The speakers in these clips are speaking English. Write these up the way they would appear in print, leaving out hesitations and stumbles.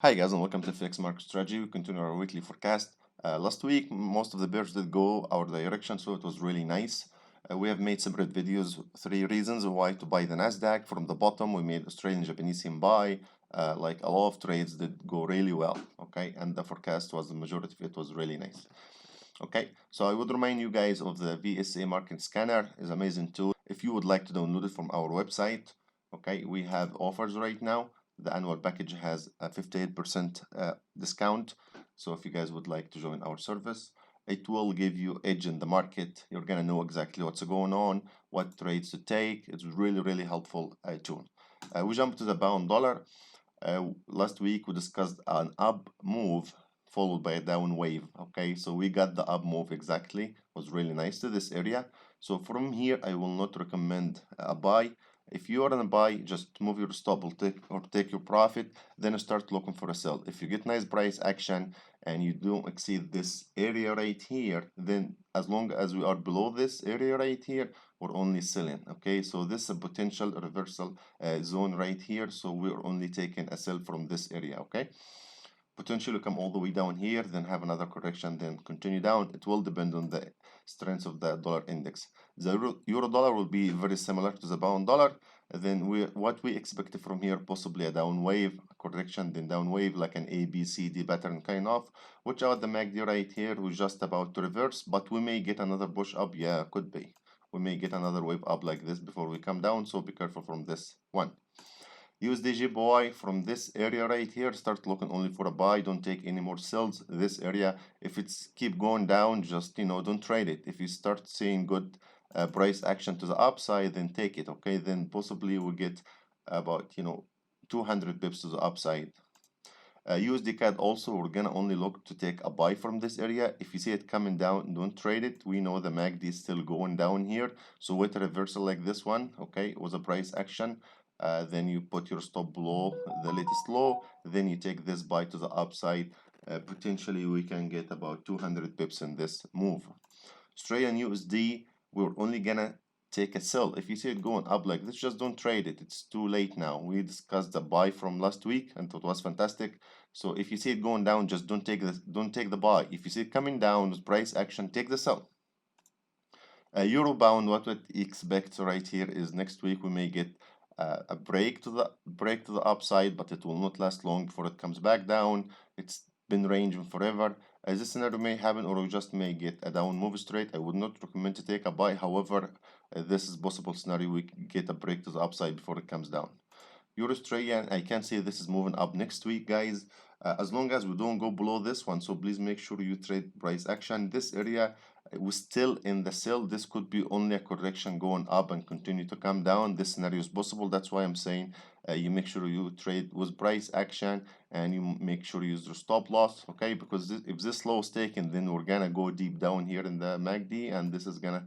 Hi guys and welcome to FxMarketStrategy. We continue our weekly forecast. Last week most of the bears did go our direction, so it was really nice. We have made separate videos, 3 reasons why to buy the Nasdaq. From the bottom we made Australian Japanese yen buy. Like a lot of trades did go really well, okay, and the forecast was the majority of it was really nice. Okay, so I would remind you guys of the VSA market scanner. Is amazing tool. If you would like to download it from our website, okay, we have offers right now. The annual package has a 58% discount. So if you guys would like to join our service, it will give you edge in the market. You're gonna know exactly what's going on, what trades to take. It's really helpful tool. We jump to the pound dollar. Last week we discussed an up move followed by a down wave. Okay, so we got the up move exactly. It was really nice to this area. So from here I will not recommend a buy. If you are in a buy, just move your stop or take your profit, then start looking for a sell. If you get nice price action and you don't exceed this area right here, then as long as we are below this area right here, we're only selling. Okay, so this is a potential reversal zone right here, so we're only taking a sell from this area. Okay, potentially come all the way down here, then have another correction, then continue down. It will depend on the strength of the dollar index. The euro dollar will be very similar to the pound dollar. Then what we expect from here, possibly a down wave, a correction, then down wave, like an ABCD pattern kind of. Watch out the MACD right here, who's just about to reverse, but we may get another push up. Yeah, could be. We may get another wave up like this before we come down, so be careful from this one. USDG buy from this area right here, start looking only for a buy. Don't take any more sells this area. If it's keep going down, just don't trade it. If you start seeing good price action to the upside, then take it. Okay, then possibly we get about 200 pips to the upside. USDCAD also, we're gonna only look to take a buy from this area. If you see it coming down, don't trade it. We know the MACD is still going down here, so with a reversal like this one, okay, it was a price action. Then you put your stop below the latest low, then you take this buy to the upside. Potentially we can get about 200 pips in this move. Australian USD, we're only gonna take a sell. If you see it going up like this, just don't trade it. It's too late now. We discussed the buy from last week and it was fantastic. So if you see it going down, just don't take the buy. If you see it coming down with price action, take the sell. Euro bound, what we expect right here is next week we may get a break to the upside, but it will not last long before it comes back down. It's been ranging forever. This scenario may happen, or we just may get a down move straight. I would not recommend to take a buy. However, this is possible scenario we get a break to the upside before it comes down. Euro Australian, I can see this is moving up next week, guys. As long as we don't go below this one, so please make sure you trade price action. This area we're still in the sell. This could be only a correction going up and continue to come down. This scenario is possible. That's why I'm saying you make sure you trade with price action and you make sure you use your stop loss, okay? Because if this low is taken, then we're gonna go deep down here in the MACD and this is gonna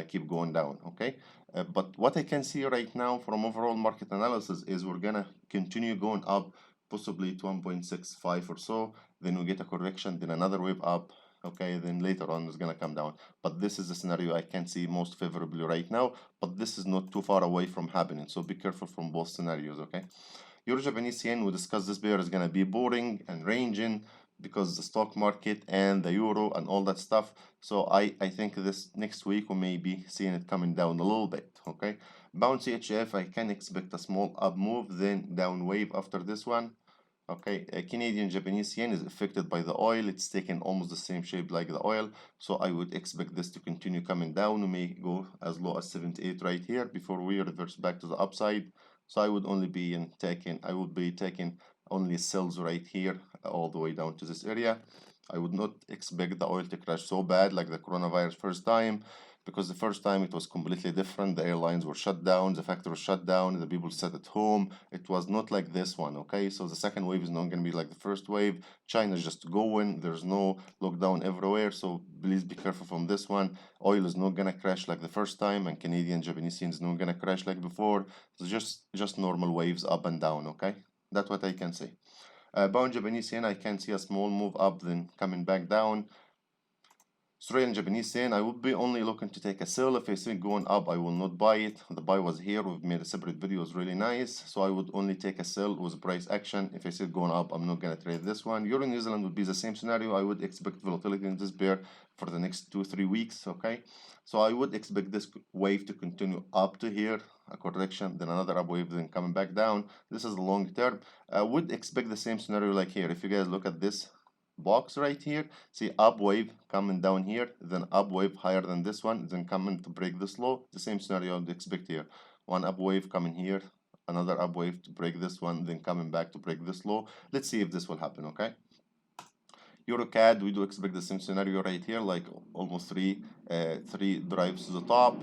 keep going down, okay? But what I can see right now from overall market analysis is we're gonna continue going up, possibly to 1.65 or so. Then we get a correction, then another wave up. Okay, then later on it's gonna come down. But this is the scenario I can see most favorably right now. But this is not too far away from happening, so be careful from both scenarios. Okay. Euro Japanese yen, we discussed this pair is gonna be boring and ranging because the stock market and the euro and all that stuff. So I think this next week we may be seeing it coming down a little bit. Okay, bound CHF, I can expect a small up move, then down wave after this one. Okay, Canadian Japanese yen is affected by the oil. It's taken almost the same shape like the oil, so I would expect this to continue coming down. We may go as low as 78 right here before we reverse back to the upside. So I would only be taking only sells right here all the way down to this area. I would not expect the oil to crash so bad like the coronavirus first time, because the first time it was completely different. The airlines were shut down, the factory was shut down, the people sat at home. It was not like this one, okay? So the second wave is not going to be like the first wave. China's just going, there's no lockdown everywhere, so please be careful from this one. Oil is not going to crash like the first time, and Canadian Japanese yen is not going to crash like before. So just normal waves up and down, okay? That's what I can say. Pound Japanese yen, I can see a small move up, then coming back down. Australian Japanese yen, I would be only looking to take a sell. If I see it going up, I will not buy it. The buy was here. We've made a separate video. It was really nice. So I would only take a sell with price action. If I see it going up, I'm not going to trade this one. Euro New Zealand would be the same scenario. I would expect volatility in this pair for the next 2-3 weeks. Okay. So I would expect this wave to continue up to here, a correction, then another up wave, then coming back down. This is the long term. I would expect the same scenario like here. If you guys look at this box right here, see up wave coming down here, then up wave higher than this one, then coming to break this low. The same scenario I would expect here. One up wave coming here, another up wave to break this one, then coming back to break this low. Let's see if this will happen. Okay. Eurocad, we do expect the same scenario right here, like almost three drives to the top.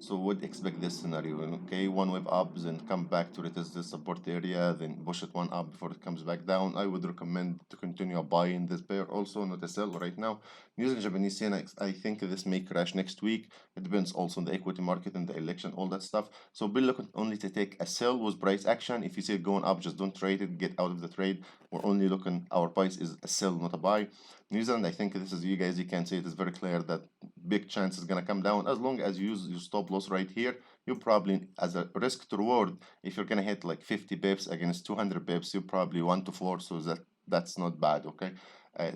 So would expect this scenario. Okay, one wave up, then come back to retest the support area, then push it one up before it comes back down. I would recommend to continue buying this pair also, not a sell right now. New Zealand Japanese yen, I think this may crash next week. It depends also on the equity market and the election, all that stuff. So be looking only to take a sell with price action. If you see it going up, just don't trade it, get out of the trade. We're only looking, our price is a sell, not a buy. New Zealand, I think this is, you guys, you can see it is very clear that big chance is gonna come down. As long as you use your stop loss right here, you probably, as a risk to reward, if you're gonna hit like 50 pips against 200 pips, you probably 1 to 4, so that's not bad. Okay.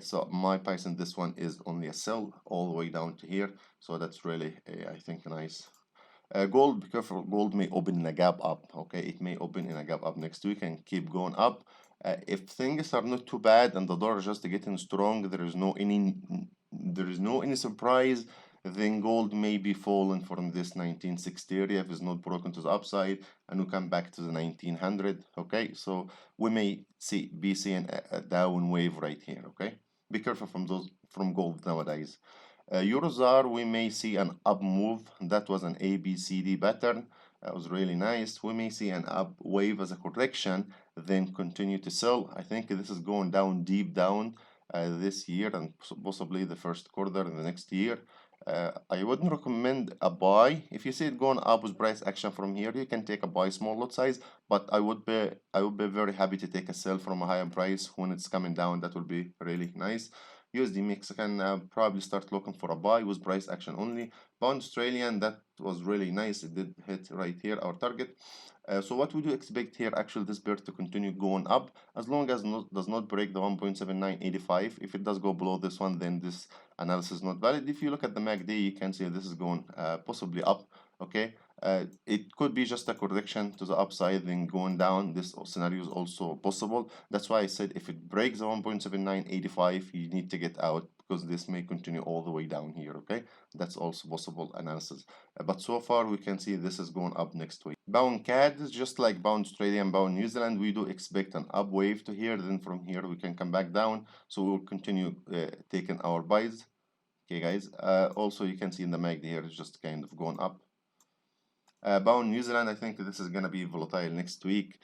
So my price in this one is only a sell all the way down to here, so that's really I think nice. Gold, be careful, gold may open in a gap up. Okay, it may open in a gap up next week and keep going up. If things are not too bad and the dollar just getting strong, there is no any surprise, then gold may be falling from this 1960 area if it's not broken to the upside, and we come back to the 1900. Okay, so we may be seeing a down wave right here. Okay, be careful from gold nowadays. Eurozar, we may see an up move. That was an ABCD pattern. That was really nice. We may see an up wave as a correction, then continue to sell. I think this is going down deep down this year and possibly the first quarter in the next year. I wouldn't recommend a buy. If you see it going up with price action from here, you can take a buy small lot size, but I would be very happy to take a sell from a higher price when it's coming down. That will be really nice. USD Mexican, probably start looking for a buy with price action only. Pound Australian, that was really nice. It did hit right here our target. So what would you expect here? Actually, this pair to continue going up as long as does not break the 1.7985. If it does go below this one, then this analysis is not valid. If you look at the MACD, you can see this is going possibly up. Okay, it could be just a correction to the upside, then going down. This scenario is also possible. That's why I said if it breaks the 1.7985, you need to get out, because this may continue all the way down here. Okay, that's also possible analysis. But so far we can see this is going up next week. Pound CAD is just like Pound Australia and Pound New Zealand. We do expect an up wave to here, then from here we can come back down. So we'll continue taking our buys. Okay, guys. Also, you can see in the MACD here it's just kind of going up. Pound New Zealand, I think this is gonna be volatile next week.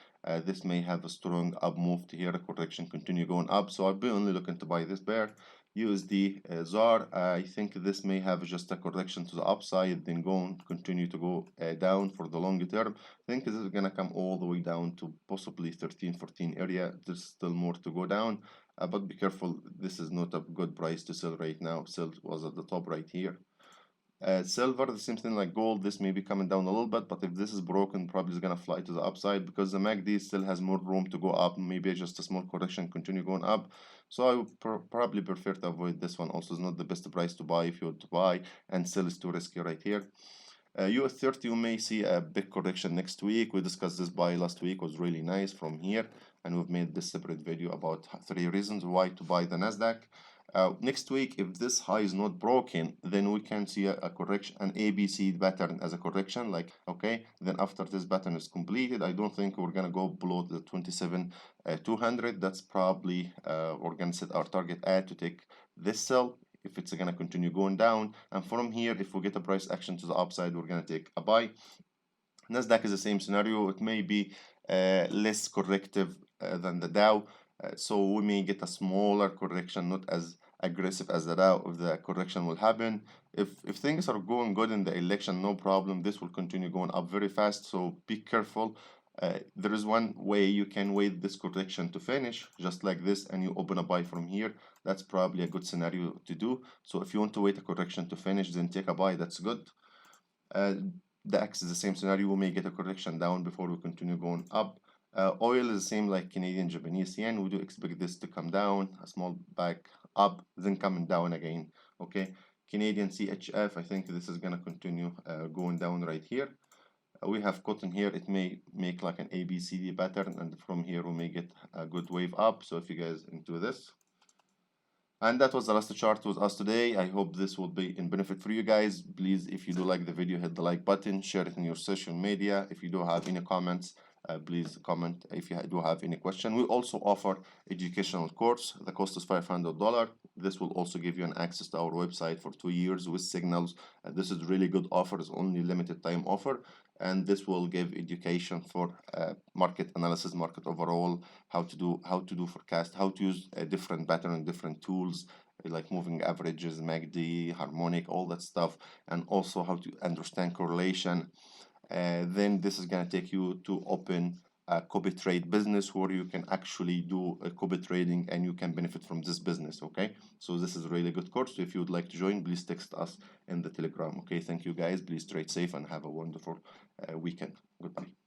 This may have a strong up move to here, a correction, continue going up. So I'll be only looking to buy this pair. USD ZAR, I think this may have just a correction to the upside, then continue to go down for the longer term. I think this is gonna come all the way down to possibly 13-14 area. There's still more to go down, but be careful. This is not a good price to sell right now. Sell was at the top right here. Silver, the same thing like gold. This may be coming down a little bit, but if this is broken, probably is gonna fly to the upside because the MACD still has more room to go up. Maybe just a small correction, continue going up. So I would probably prefer to avoid this one. Also, it's not the best price to buy if you want to buy, and sell is too risky right here. US 30, you may see a big correction next week. We discussed this buy last week, was really nice from here, and we've made this separate video about 3 reasons why to buy the Nasdaq. Next week, if this high is not broken, then we can see a correction, an ABC pattern as a correction, like, okay, then after this pattern is completed, I don't think we're gonna go below the 27,200. That's probably we're gonna set our target at to take this sell if it's gonna continue going down, and from here, if we get a price action to the upside, we're gonna take a buy. Nasdaq is the same scenario. It may be less corrective than the Dow. So we may get a smaller correction, not as aggressive as the Dow if the correction will happen. If things are going good in the election, no problem. This will continue going up very fast. So be careful. There is one way you can wait this correction to finish, just like this, and you open a buy from here. That's probably a good scenario to do. So if you want to wait a correction to finish, then take a buy. That's good. The X is the same scenario. We may get a correction down before we continue going up. Oil is the same like Canadian Japanese yen. We do expect this to come down, a small back up, then coming down again. Okay, Canadian CHF, I think this is gonna continue going down right here. We have cotton here. It may make like an ABCD pattern, and from here we may get a good wave up. So if you guys into this. And that was the last chart with us today. I hope this will be in benefit for you guys. Please, if you do like the video, hit the like button, share it in your social media. If you do have any comments, please comment. If you do have any question, we also offer educational course. The cost is $500. This will also give you an access to our website for 2 years with signals. This is really good offer. It's only limited time offer, and this will give education for market analysis, market overall, how to do forecast, how to use a different pattern, different tools like moving averages, MACD, harmonic, all that stuff, and also how to understand correlation. Then this is going to take you to open a copy trade business where you can actually do a copy trading and you can benefit from this business. Okay, so this is a really good course. So if you would like to join, please text us in the Telegram. Okay, thank you guys. Please trade safe and have a wonderful weekend. Goodbye.